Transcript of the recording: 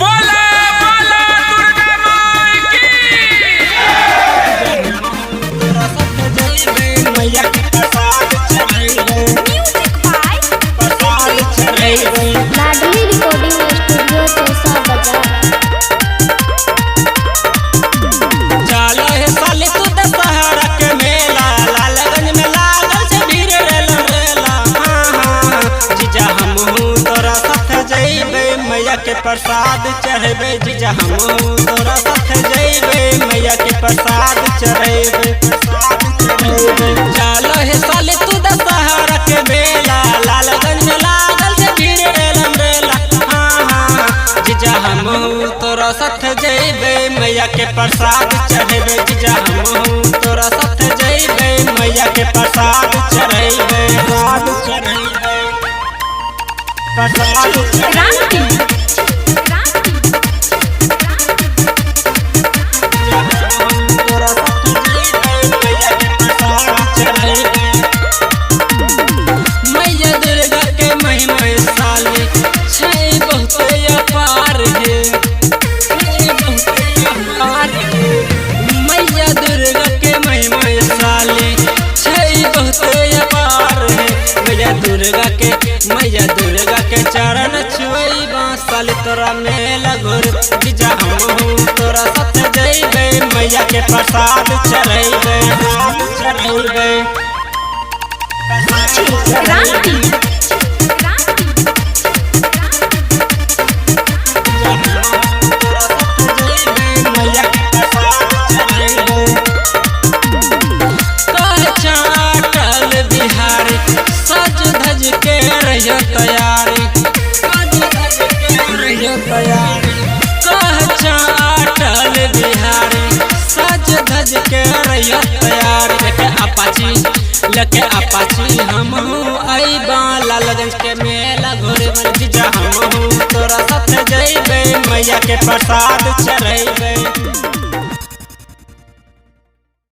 बोले बोले दुर्गा माई की। मैया के प्रसाद चढ़ाइबे, प्रसाद चढ़ाइबे। लाडली रिकॉर्डिंग स्टूडियो चौसा बाजार। चलो हे साले तू दशहरा के मेला, लालगंज में लागल से भीड़ रेला। हाँ जीजा हमहू तोरा साथ जइबे, मैया के प्रसाद चढ़ेबे। जीजा हमहू तोरा साथ जइबे, मैया के प्रसाद चढ़ेबे। चलो हे साले तू दशहरा के मेला, लालगंज में लागल से भीड़ रेला। हाँ जीजा हमहू तोरा साथ जइबे, मैया के प्रसाद चढ़ेबे। जीजा हमहू तोरा साथ जइबे, मैया के प्रसाद चढ़ेबे। प्रसाद चढ़ेबे, प्रसाद चढ़ेबे। तोरा साथ जइबे, मैया के प्रसाद चढ़ेबे। मैया दुर्गा के महिमा साली छै बहुते अपार है, मैया दुर्गा के महिमा साली छै बहुते अपार है। मैया दुर्गा के चरण छुइबा साली तोरा मेला घुर। जीजा हमहू तोरा साथ जइबे, मैया के प्रसाद चढ़ेबे। चढ़ेबे चाटल बिहारी सज धज के रहियो तैयारी, चाटल बिहारी सज धज के रहियो तैयारी। लेके अपाची हमहू अइबा लालगंज के मेला घोरे। जीजा हमहू तोरा साथ जइबे, मैया के प्रसाद चढ़ेबे।